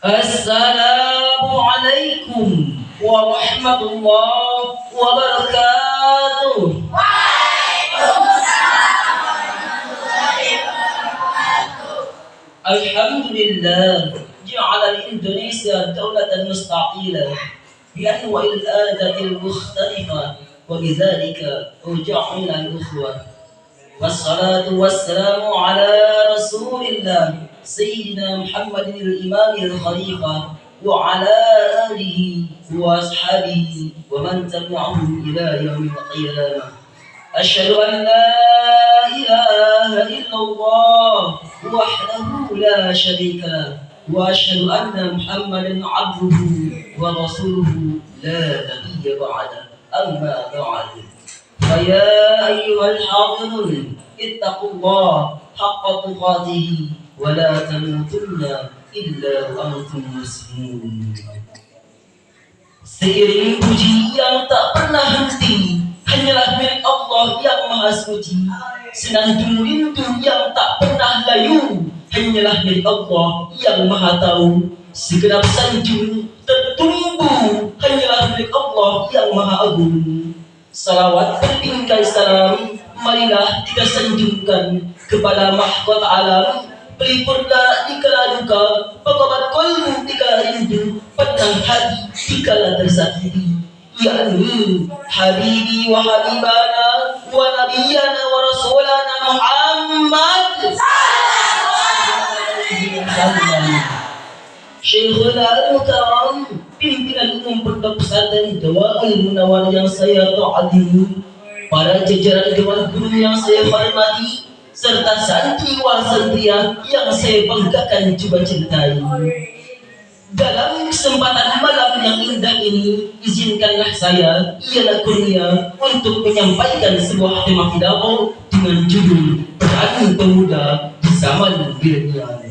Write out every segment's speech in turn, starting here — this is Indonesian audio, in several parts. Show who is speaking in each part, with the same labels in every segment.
Speaker 1: Assalamualaikum warahmatullahi wabarakatuh. Alhamdulillah ja'ala Indonesia dawlatan mustaqila bi anwa'il adatil mukhtalifah wa bidzalika uja'ilna al-ukhwah. Wassalatu wassalamu ala rasulillah Sayyidina Muhammadin al-imam al-khalifah wa ala alihi wa ashabihi wa man tabi'ahum ila yaumil qiyamah. Asyhadu an la ilaha illallah wahdahu la syarika lah wa asyhadu anna Muhammadan 'abduhu wa rasuluhu la nabiyya ba'da. Amma ba'd. Faya ayyuhal hadirun ittaqullah haqqa tuqatih wa la tamutunna illa wa antum muslimun. Seiring puji yang tak pernah henti hanyalah milik Allah yang Maha Suci. Senandung rindu yang tak pernah layu hanyalah milik Allah yang Maha Tahu. Segenap sanjung tertumbuh hanyalah milik Allah yang Maha Agung. Salawat berbingkai salam marilah kita sanjungkan kepada mahkota alam. Pelipurlah dikala duka, pengobat kolbu dikala rindu, pedang hati dikala tersakiti. Ya Habibi wa Habibana wa Nabiyana wa Rasulana Muhammad Syekhul Al-Mukarram, pimpinan umum Pondok Pesantren Dawaul Munawwar yang saya taati, para jajaran dewan guru yang saya hormati, serta santri wal santriah yang saya banggakan juga cintai. Dalam kesempatan malam yang indah ini, izinkanlah saya, ialah kurnia, untuk menyampaikan sebuah tema pidato dengan judul Peran Pemuda di Zaman Milenial.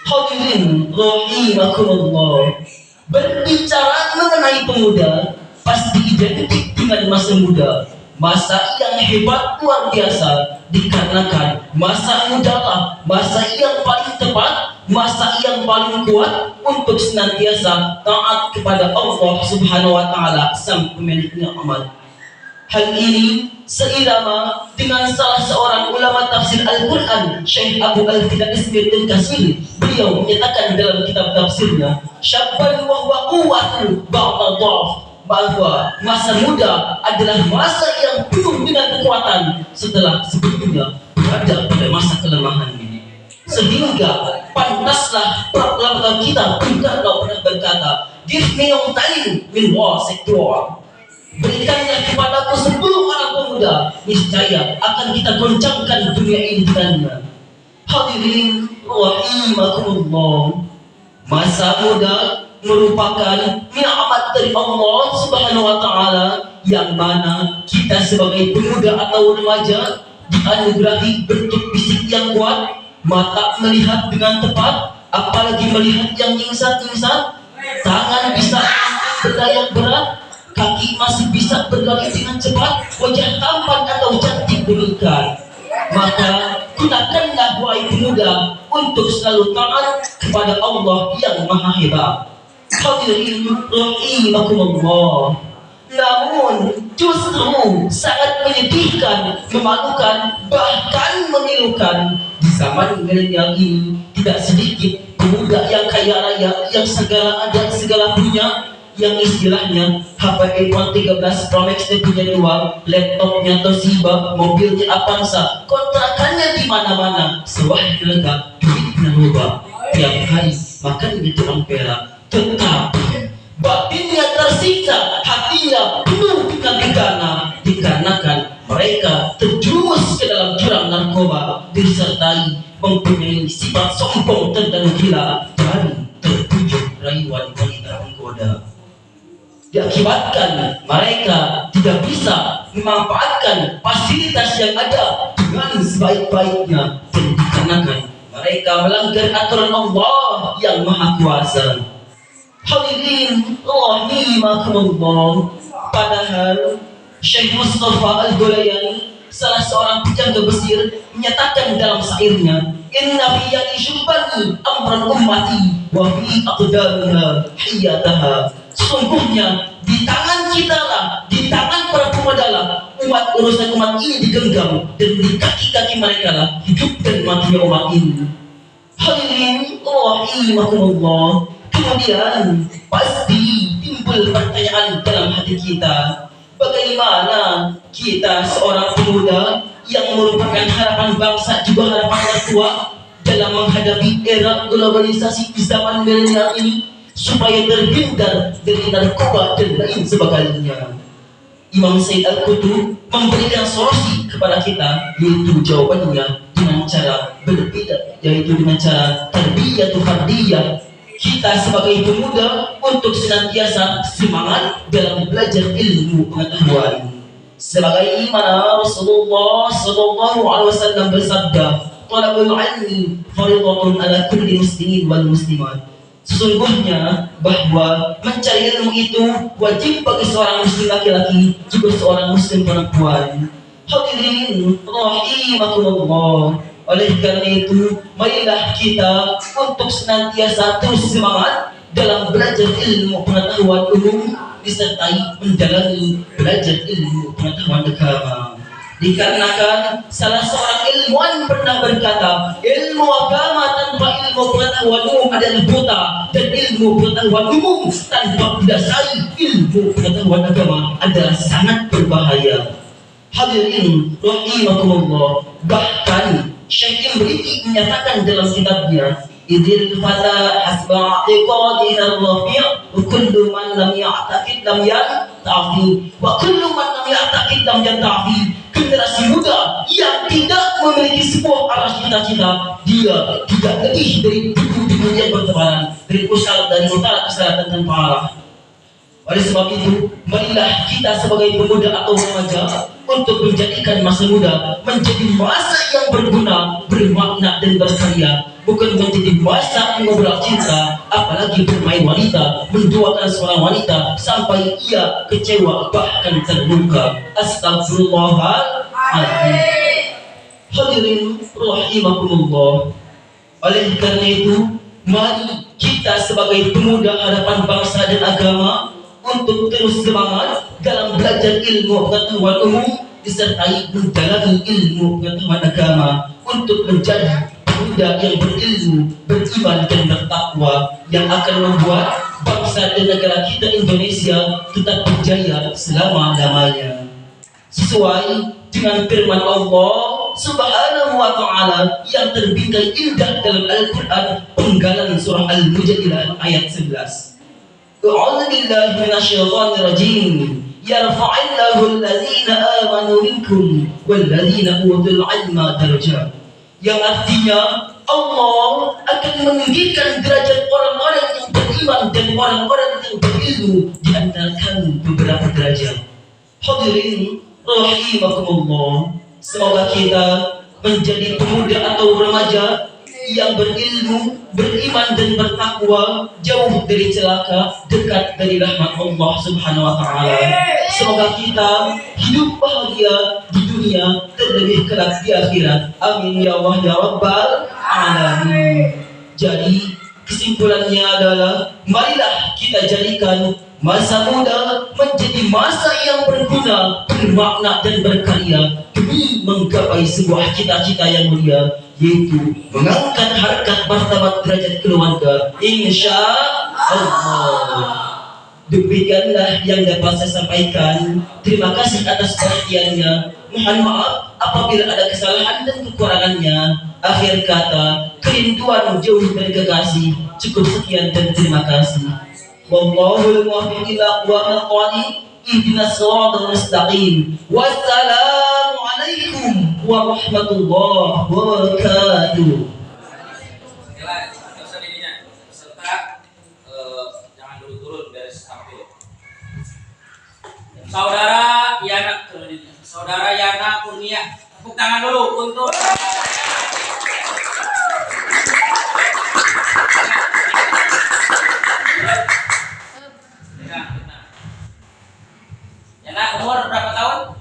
Speaker 1: Hadirin rahimakumullah, berbicara mengenai pemuda pasti identik dengan masa muda, masa yang hebat luar biasa, dikarenakan masa mudalah masa yang paling tepat, masa yang paling kuat untuk senantiasa taat kepada Allah Subhanahu wa taala sang pemilik nikmat. Hal ini seirama dengan salah seorang ulama tafsir Al-Quran, Syekh Abu Al-Fida Ismir Al-Kasir. Beliau menyatakan dalam kitab tafsirnya, Syabban wa huwa quwwatu ba'da dhaf, bahwa masa muda adalah masa yang penuh dengan kekuatan setelah sebelumnya berada pada masa kelemahan ini. Sehingga pantaslah proklamator kita Bung Karno pernah berkata, "Give me your time in war sector." Berikanlah kepadaku 10 orang pemuda, niscaya akan kita goncangkan dunia ini dengannya. Hadirin rahimakumullah, masa muda merupakan nikmat dari Allah Subhanahu wa taala, yang mana kita sebagai pemuda atau remaja dianugerahi bentuk fisik yang kuat, mata melihat dengan tepat, apalagi melihat yang insat-insat, tangan bisa berdaya berat, kaki masih bisa berlari dengan cepat, wajah tampan atau cantik demikian. Maka gunakanlah wahai pemuda untuk selalu taat kepada Allah yang Maha Hebat. Hadirin rahimakumullah, namun justru sangat menyedihkan, memalukan, bahkan memilukan, di zaman milenial ini tidak sedikit pemuda yang kaya raya, yang segala ada segala punya, yang istilahnya HP iPhone 13 Pro Max dia punya 2, laptopnya Toshiba, mobilnya Avanza, kontrakannya di mana-mana, sewah lega, duitnya lupa, tiap hari makan di tukang perak, tetapi batinnya tersiksa, hatinya penuh dengan gegana, dikarenakan mereka terjerumus ke dalam jurang narkoba, disertai mempunyai sifat sombong dan gila, dan terbujuk rayuan wanita menggoda. Diakibatkan mereka tidak bisa memanfaatkan fasilitas yang ada dengan sebaik-baiknya, dan dikarenakan mereka melanggar aturan Allah yang Maha Kuasa. Hadirin rahimakumullah, padahal Syekh Mustafa Al-Golayani, salah seorang pujangga Mesir, menyatakan dalam syairnya, "Inna fi yadi syubbani amran ummati wa fi aqdamiha hiyataha. Sesungguhnya di tangan kita lah, di tangan para pemuda lah, urusan umat ini digenggam, dan di kaki-kaki mereka lah hidup dan matinya umat ini. Hadirin rahimakumullah. Kemudian pasti timbul pertanyaan dalam hati kita, bagaimana kita seorang pemuda yang merupakan harapan bangsa juga harapan orang tua dalam menghadapi era globalisasi di zaman milenial ini, supaya terhindar dari narkoba dan lain sebagainya. Imam Said Al-Qutb memberikan solusi kepada kita, yaitu jawabannya dengan cara berbeda, yaitu dengan cara tarbiyatu fardiyah. Kita sebagai pemuda untuk senantiasa semangat dalam belajar ilmu pengetahuan. Sebagai mana Rasulullah sallallahu alaihi wasallam bersabda, "Talabul ilmi fardhatun ala kulli muslimin wal muslimat." Sesungguhnya bahwa mencari ilmu itu wajib bagi seorang muslim laki-laki juga seorang muslim perempuan. Hadirin rahimakumullah. Oleh karena itu, marilah kita untuk senantiasa terus semangat dalam belajar ilmu pengetahuan umum disertai mendalami belajar ilmu pengetahuan agama. Dikarenakan salah seorang ilmuwan pernah berkata, ilmu agama tanpa ilmu pengetahuan umum adalah buta, dan ilmu pengetahuan umum tanpa didasari ilmu pengetahuan agama adalah sangat berbahaya. Hadirin rahimakumullah. Bahkan Syekh Imriti menyatakan dalam kitabnya, idil fata hasba i'tiqadihi ar-rafi' wa kullu man lam ya'taqid lam ya'tafi wa kullu man lam ya'taqid lam ya'tafi. Generasi muda yang tidak memiliki sebuah arah cita-cita, dia tidak lebih dari buku-buku yang bertebaran, dari pusat, dari utara ke selatan tanpa arah. Oleh sebab itu, marilah kita sebagai pemuda atau remaja untuk menjadikan masa muda menjadi masa yang berguna, bermakna dan berkarya, bukan menjadi masa mengobrol cinta, apalagi bermain wanita, menduakan seorang wanita sampai ia kecewa bahkan terluka. Astagfirullahaladzim. Hadirin rahimakumullah. Oleh karena itu, mari kita sebagai pemuda harapan bangsa dan agama untuk terus semangat dalam belajar ilmu pengetahuan umum disertai mendalami ilmu pengetahuan agama untuk menjadi pemuda yang berilmu, beriman dan bertakwa yang akan membuat bangsa dan negara kita Indonesia tetap berjaya selama-lamanya. Sesuai dengan firman Allah Subhanahu wa ta'ala yang terbingkai indah dalam Al-Quran, penggalan surah Al-Mujadilah ayat 11. A'udzu billahi minasyaitonir rajim. Yarfa'illahu alladzina amanu minkum walladzina utul 'ilma darajat. Yang artinya Allah akan meninggikan derajat orang-orang yang beriman dan orang-orang yang berilmu di antara kalian beberapa derajat. Hadirin rahimakumullah. Semoga kita menjadi pemuda atau remaja yang berilmu, beriman dan bertakwa, jauh dari celaka, dekat dari rahmat Allah Subhanahu wa ta'ala. Semoga kita hidup bahagia di dunia, terlebih kelak di akhirat. Amin ya Allah ya Rabbal alamin. Jadi kesimpulannya adalah, marilah kita jadikan masa muda menjadi masa yang berguna, bermakna dan berkarya demi menggapai sebuah cita-cita yang mulia, yaitu mengangkat harkat martabat derajat keluarga, insya Allah. Demikianlah yang dapat saya sampaikan. Terima kasih atas perhatiannya. Mohon maaf apabila ada kesalahan dan kekurangannya. Akhir kata, kerinduan jauh dari kekasih. Cukup sekian dan terima kasih. Wallahul muwaffiq ila aqwamil thoriq. Ihdinas shiratal mustaqim. Wassalamu alaikum warahmatullahi wabarakatuh.
Speaker 2: Jangan dulu turun dari samping. Saudara Yana, Saudara Yana Kurnia, tepuk tangan dulu untuk Yana. Umur berapa tahun?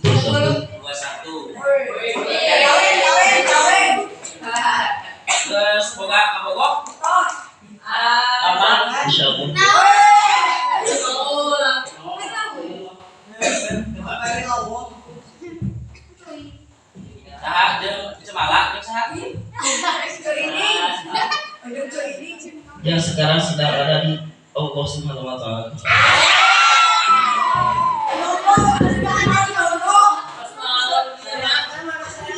Speaker 2: 21. Semoga kamu
Speaker 1: sekarang sedang ada di Allah Subhanahu wa taala.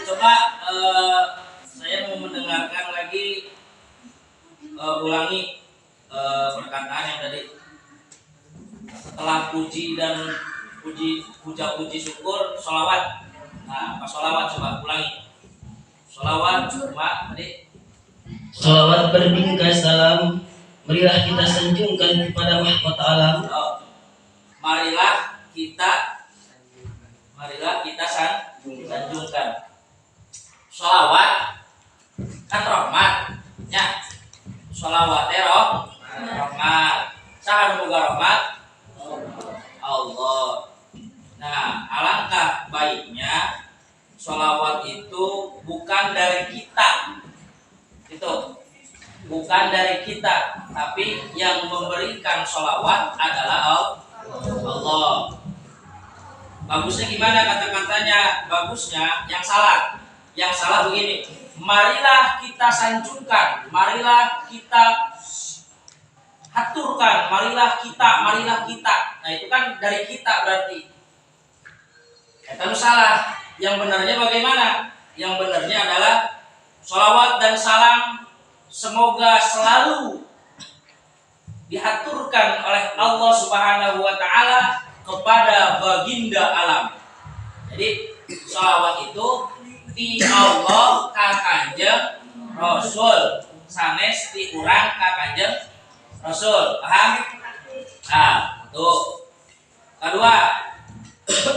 Speaker 2: Coba saya mau mendengarkan lagi ulangi perkataan yang tadi. Setelah puji dan puji syukur, sholawat. Nah, apa sholawat coba ulangi. Sholawat cuma tadi.
Speaker 1: Salawat berbingkai salam, marilah kita sanjungkan kepada mahkota alam.
Speaker 2: Oh, marilah kita sanjungkan. Sholawat kan rahmat, ya. Sholawat rahmat. Saha nu boga rahmat? Allah. Nah, alangkah baiknya sholawat itu bukan dari kita. Itu bukan dari kita, tapi yang memberikan sholawat adalah Allah. Bagusnya gimana kata-katanya? Bagusnya yang salah begini. Marilah kita sanjungkan, marilah kita haturkan, marilah kita. Nah, itu kan dari kita berarti. Itu salah. Yang benarnya bagaimana? Yang benarnya adalah sholawat dan salam semoga selalu dihaturkan oleh Allah Subhanahu wa taala kepada baginda alam. Jadi sholawat itu ti Allah ka Kanjeng Rasul, sanes ti urang ka Kanjeng Rasul. Paham?